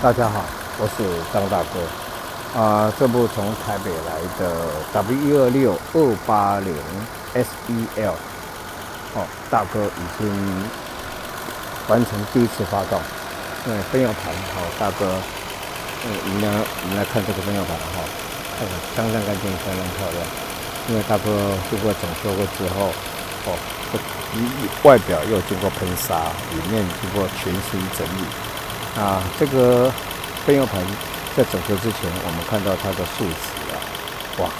大家好，我是张大哥。这部从台北来的 W126-280 SEL， 大哥已经完成第一次发动。分油盘，大哥，我们来看这个分油盘，看着相当干净，相当漂亮。因为大哥经过整修过之后，外表又经过喷砂，里面经过全新整理。这个分油盘在整修之前，我们看到它的数值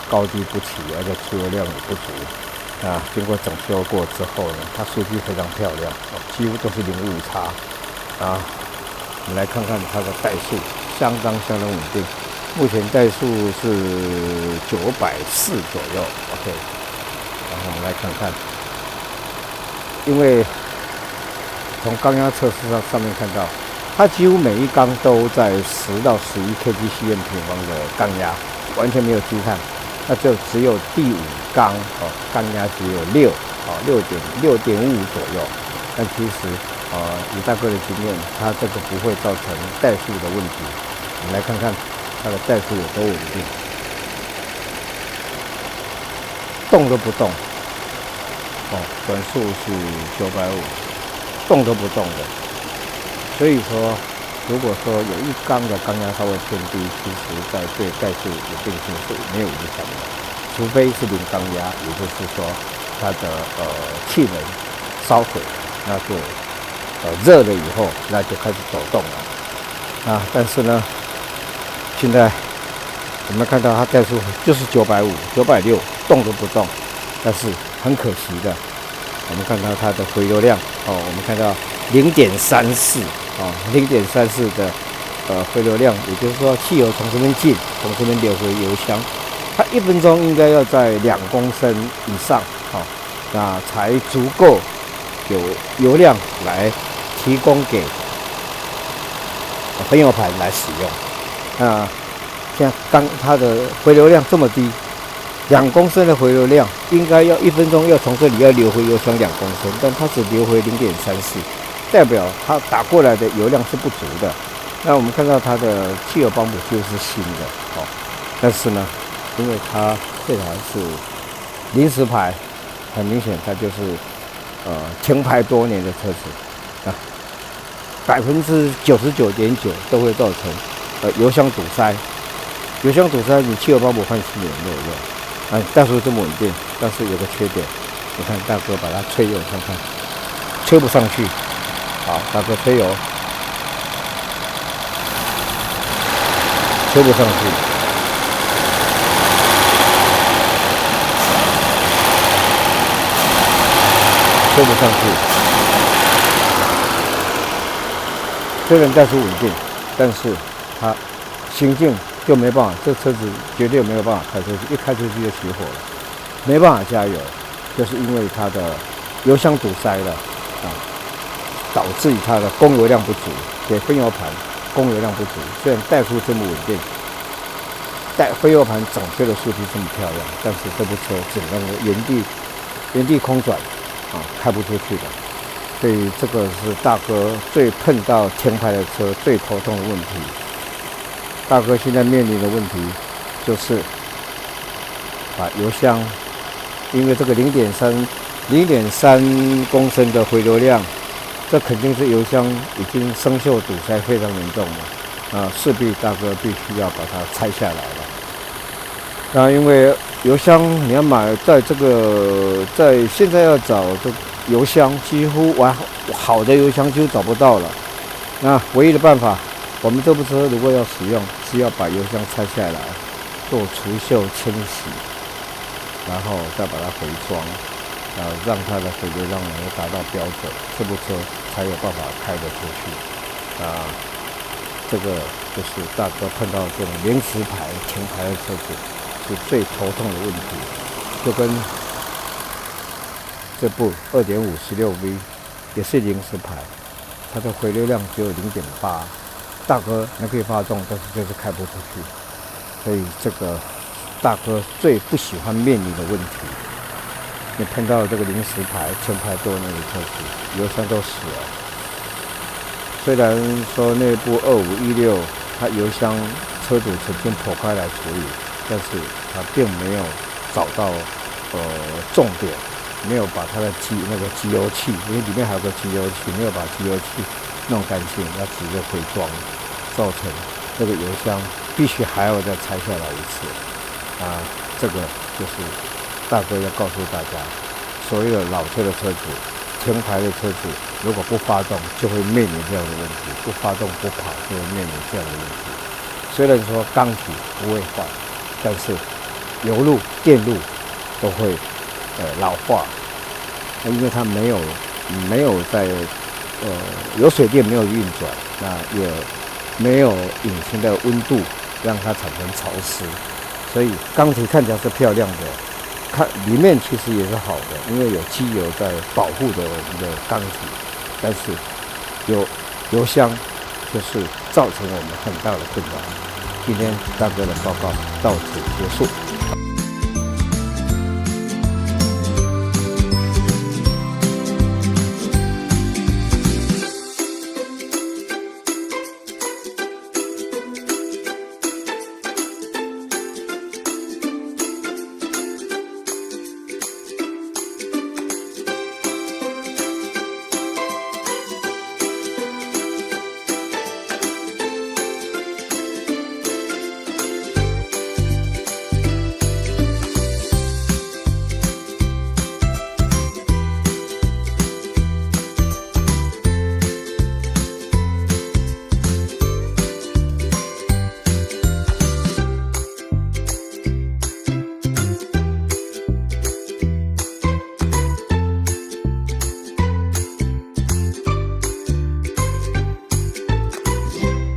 高低不齐，而且出油量也不足。经过整修过之后呢，它数据非常漂亮，几乎都是零误差。我们来看看它的怠速，相当稳定。目前怠速是940左右 ，OK。然后我们来看看，因为从缸压测试上面看到，它几乎每一缸都在10到11 kgcm 平方的缸压，完全没有积碳。那就只有第5缸缸压只有6.5左右。但其实以大哥的经验，它这个不会造成怠速的问题。我们来看看它的怠速有多稳定，动都不动。转速是950，动都不动的。所以说，如果说有一缸的缸压稍微偏低，其实在对怠速稳定性是没有影响的，除非是零缸压，也就是说它的气门烧毁，那就热了以后，那就开始走动了。但是呢，现在我们看到它怠速就是950、960，动都不动。但是很可惜的，我们看到它的回流量我们看到0.34的回流量，也就是说汽油从这边进，从这边流回油箱，它1分钟应该要在2公升以上那才足够有油量来提供给分油盘来使用。像它的回流量这么低，2公升的回流量，应该要1分钟要从这里要流回油箱2公升，但它只流回0.34，代表它打过来的油量是不足的。那我们看到它的汽油泵浦就是新的但是呢，因为它这台是临时牌，很明显它就是停牌多年的车子99.9%都会造成油箱堵塞。油箱堵塞，你汽油泵浦换新也没有用。怠速这么稳定，但是有个缺点，你看大哥把它吹油看看，吹不上去。好，大哥吹油，吹不上去。吹不上去。虽然怠速稳定，但是它行进就没办法，这车子绝对没有办法开出去，一开出去就起火了，没办法加油，就是因为它的油箱堵塞了导致于它的供油量不足，给分油盘供油量不足。虽然怠速这么稳定，分油盘整车的数据这么漂亮，但是这部车只能原地空转开不出去的。所以这个是大哥最碰到停牌的车最头痛的问题。大哥现在面临的问题就是把油箱，因为这个0.3公升的回流量，这肯定是油箱已经生锈堵塞非常严重了势必大哥必须要把它拆下来了。因为油箱你要买，在现在要找这油箱，几乎好的油箱几乎找不到了。那唯一的办法，我们这部车如果要使用，是要把油箱拆下来，做除锈清洗，然后再把它回装，让它的回流量能够达到标准，这部车才有办法开得出去。这个就是大哥碰到这种临时牌停牌的车子是最头痛的问题，就跟这部2.5 16V 也是临时牌，它的回流量只有0.8，大哥还可以发动，但是就是开不出去。所以这个大哥最不喜欢面临的问题，你碰到这个临时牌停牌多年的车子，油箱都死了。虽然说内部2516它油箱车主曾经剖开来处理，但是它并没有找到重点，没有把它的机油器，因为里面还有个机油器，没有把机油器弄干净，要直接回装，造成这个油箱必须还要再拆下来一次。这个就是大哥要告诉大家，所谓的老车的车主、前排的车主，如果不发动，就会面临这样的问题；不发动不跑，就会面临这样的问题。虽然说钢体不会坏，但是油路、电路都会老化，因为它没有在有水电没有运转，那也没有引擎的温度让它产生潮湿，所以钢体看起来是漂亮的，看里面其实也是好的，因为有机油在保护着我们的钢体，但是油箱就是造成我们很大的困扰。今天大哥的报告到此结束。